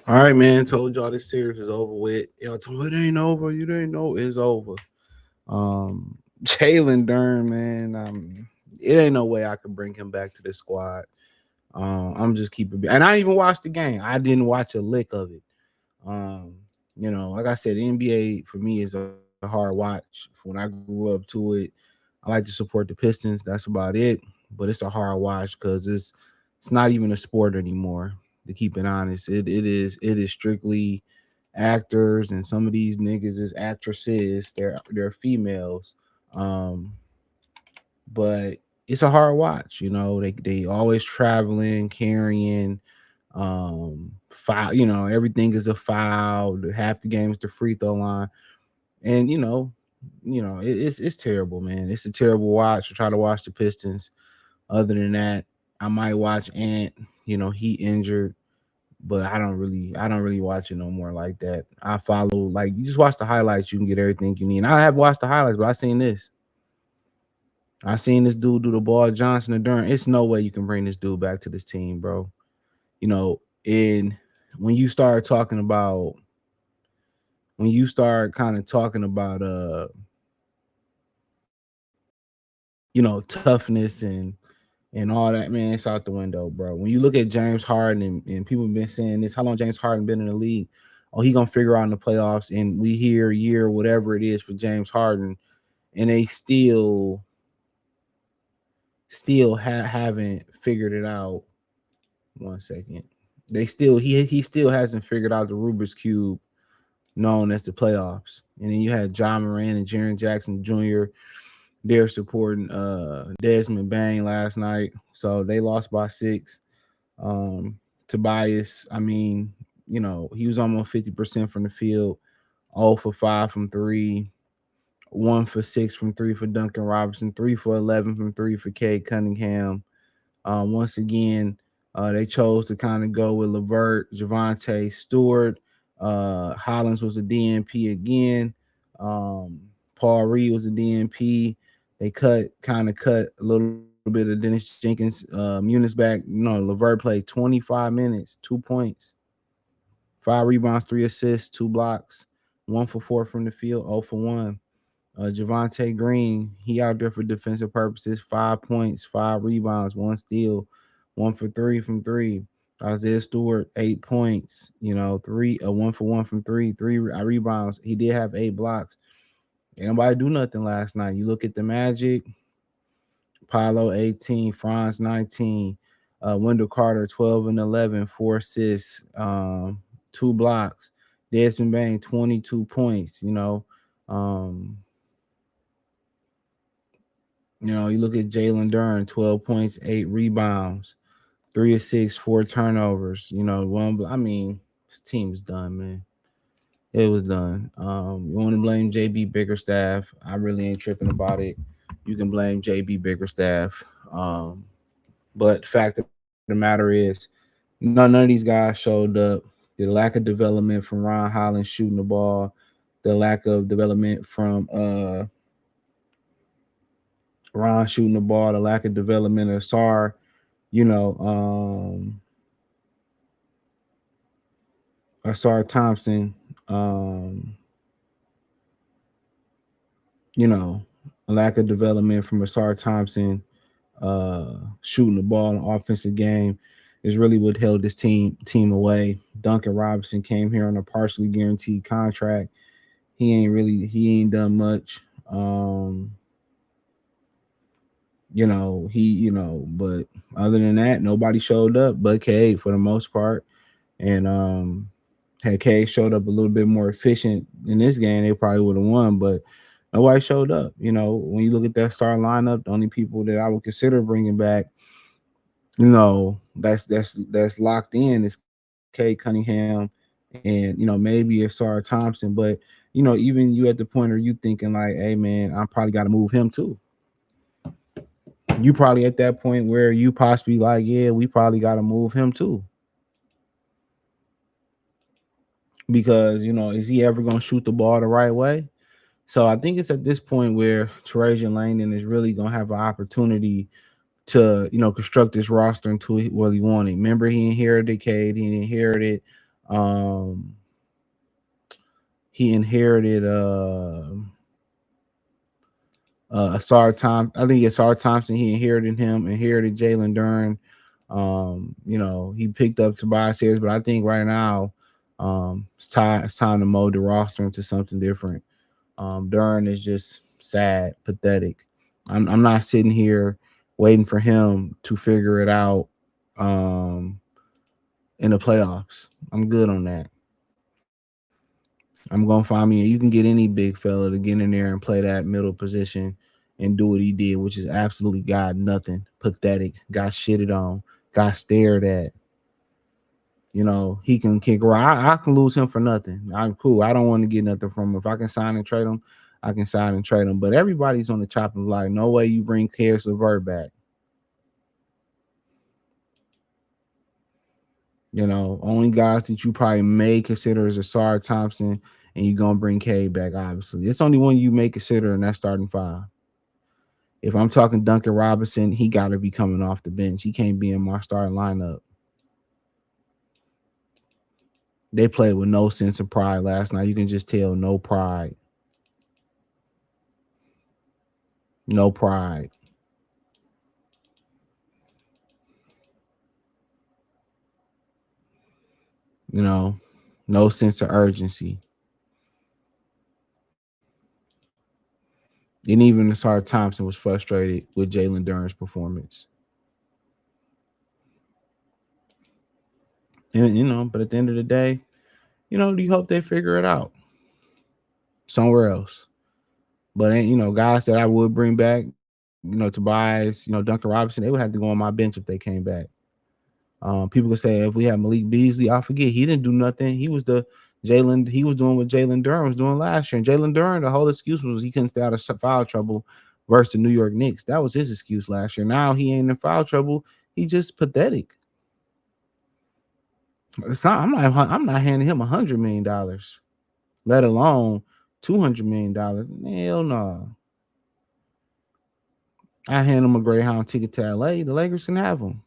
All right, man. Told y'all this series is over with. Y'all told me it ain't over. You didn't know it's over. Jaylen Duren, man. It ain't no way I could bring him back to the squad. I'm just keeping, and I didn't even watch the game. I didn't watch a lick of it. Like I said, the NBA for me is a hard watch. When I grew up to it, I like to support the Pistons. That's about it. But it's a hard watch because it's not even a sport anymore. To keep it honest, it is strictly actors, and some of these niggas is actresses. They're females. Um, but it's a hard watch. They always traveling, carrying, foul. Everything is a foul. Half the game is the free throw line, and it's terrible, man. It's a terrible watch. I try to watch the Pistons. Other than that, I might watch Ant. He injured, but I don't really watch it no more like that. I follow, like, you just watch the highlights, you can get everything you need. And I have watched the highlights, but I seen this dude do the ball, Johnson and Durant. It's no way you can bring this dude back to this team, bro. And when you start talking about kind of talking about toughness and all that, man, it's out the window, bro. When you look at James Harden, and people have been saying this, how long James Harden been in the league? Oh, he gonna figure out in the playoffs, and we hear year whatever it is for James Harden, and they still haven't figured it out. 1 second. He still hasn't figured out the Rubik's Cube known as the playoffs. And then you had John Moran and Jaren Jackson Jr. They're supporting Desmond Bain last night. So they lost by 6. Tobias, he was almost 50% from the field, 0 for 5 from 3, 1 for 6 from 3 for Duncan Robinson, 3 for 11 from 3 for Cade Cunningham. Once again, they chose to kind of go with LeVert, Javonte Stewart. Hollins was a DNP again. Paul Reed was a DNP. They cut a little bit of Dennis Jenkins, Munis back. LeVert played 25 minutes, 2 points, 5 rebounds, 3 assists, 2 blocks, 1 for 4 from the field, 0 for 1. Javonte Green, he out there for defensive purposes, 5 points, 5 rebounds, 1 steal, 1 for 3 from 3. Isaiah Stewart, 8 points, 1 for 1 from 3, 3 rebounds. He did have 8 blocks. Ain't nobody do nothing last night. You look at the Magic, Paolo 18, Franz 19, Wendell Carter 12 and 11, 4 assists, 2 blocks. Desmond Bain 22 points. You look at Jaylen Duren, 12 points, 8 rebounds, 3 assists, 4 turnovers. This team is done, man. It was done. You want to blame JB Bickerstaff? I really ain't tripping about it. You can blame JB Bickerstaff. But the fact of the matter is, none of these guys showed up. The lack of development from Ron Hollins shooting the ball, the lack of development from Ron shooting the ball, the lack of development of Sar, Sar Thompson, a lack of development from Asar Thompson, shooting the ball in the offensive game is really what held this team away. Duncan Robinson came here on a partially guaranteed contract. He ain't done much. But other than that, nobody showed up but Cade for the most part. And had Cade showed up a little bit more efficient in this game, they probably would have won, but nobody showed up. When you look at that star lineup, the only people that I would consider bringing back, that's locked in is Cade Cunningham and maybe a Asar Thompson. But even you at the point where you thinking like, hey man, I probably got to move him too. You probably at that point where you possibly like, yeah, we probably got to move him too. Because, is he ever going to shoot the ball the right way? So I think it's at this point where Trajan Langdon is really going to have an opportunity to construct this roster into what he wanted. Remember, he inherited Cade. Um he inherited Asar Thompson. I think Asar Thompson. He inherited him. Inherited Jaylen Duren. He picked up Tobias Harris, but I think right now, it's time to mold the roster into something different. Duren is just sad, pathetic. I'm not sitting here waiting for him to figure it out in the playoffs. I'm good on that. I'm gonna find me. You can get any big fella to get in there and play that middle position and do what he did, which is absolutely got nothing. Pathetic. Got shitted on. Got stared at. He can kick around. I can lose him for nothing. I'm cool. I don't want to get nothing from him. If I can sign and trade him, I can sign and trade him. But everybody's on the chopping block. No way you bring Karis LeVert back. Only guys that you probably may consider is Asar Thompson, and you're gonna bring Cade back, obviously. It's only one you may consider in that starting five. If I'm talking Duncan Robinson, he gotta be coming off the bench. He can't be in my starting lineup. They played with no sense of pride last night. You can just tell no pride. No pride. No sense of urgency. And even Asar Thompson was frustrated with Jaylen Duren's performance. And but at the end of the day, you hope they figure it out somewhere else. But guys that I would bring back, Tobias, Duncan Robinson, they would have to go on my bench if they came back. People could say if we had Malik Beasley, I forget he didn't do nothing. He was he was doing what Jaylen Duren was doing last year. And Jaylen Duren, the whole excuse was he couldn't stay out of foul trouble versus the New York Knicks. That was his excuse last year. Now he ain't in foul trouble. He just pathetic. I'm not handing him $100 million, let alone $200 million. Hell no. I hand him a Greyhound ticket to LA. The Lakers can have him.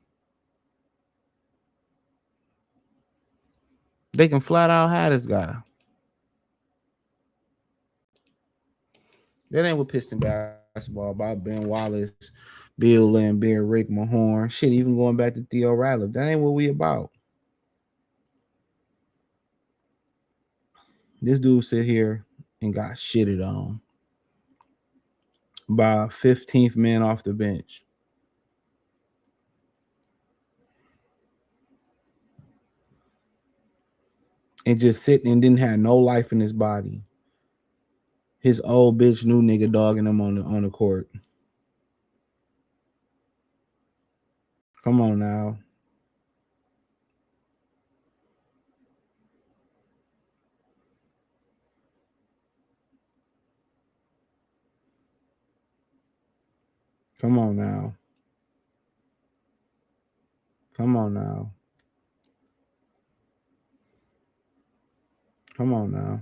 They can flat out have this guy. That ain't what Piston basketball about. Ben Wallace, Bill Lambert, Rick Mahorn. Shit, even going back to Theo Ratliff. That ain't what we about. This dude sit here and got shitted on by 15th man off the bench. And just sitting and didn't have no life in his body. His old bitch new nigga dogging him on the court. Come on now. Come on now. Come on now. Come on now.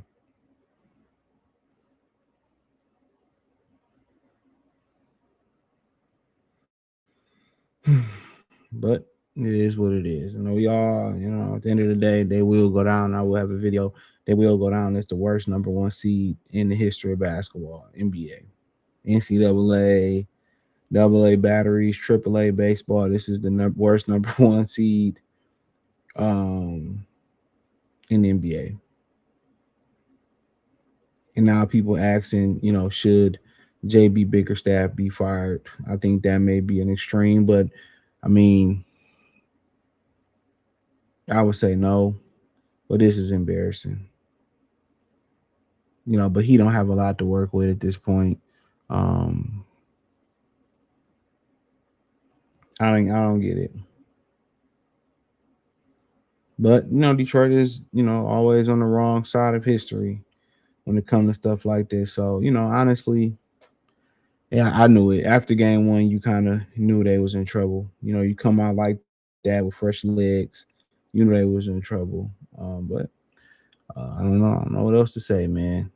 But it is what it is. We all, at the end of the day, they will go down. I will have a video. They will go down as the worst number one seed in the history of basketball, NBA, NCAA, AA batteries, AAA baseball. This is the worst number one seed in the NBA. And now people asking, should JB Bickerstaff be fired? I think that may be an extreme, but I mean, I would say no, but this is embarrassing. But he don't have a lot to work with at this point. I don't get it. But Detroit is, always on the wrong side of history when it comes to stuff like this. So, honestly, yeah, I knew it. After game one, you kind of knew they was in trouble. You come out like that with fresh legs, you knew they was in trouble. But I don't know. I don't know what else to say, man.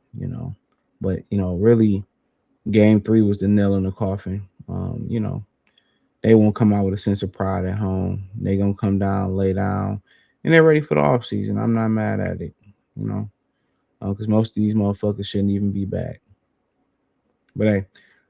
But really, game three was the nail in the coffin. they won't come out with a sense of pride at home. They gonna come down, lay down, and they're ready for the off season. I'm not mad at it, you know, because most of these motherfuckers shouldn't even be back. But hey,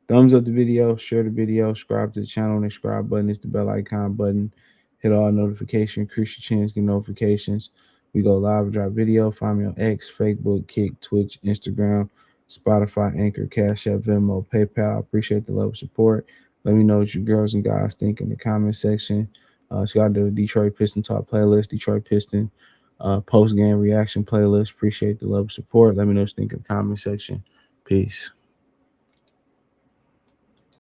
thumbs up the video, share the video, subscribe to the channel. And the subscribe button is the bell icon button. Hit all notifications, increase your chance, get notifications. We go live, drop video. Find me on X, Facebook, Kick, Twitch, Instagram, Spotify, Anchor, Cash App, Venmo, PayPal. Appreciate the love and support. Let me know what you girls and guys think in the comment section. Shout out to the Detroit Piston Talk playlist, Detroit Piston post game reaction playlist. Appreciate the love and support. Let me know what you think in the comment section. Peace.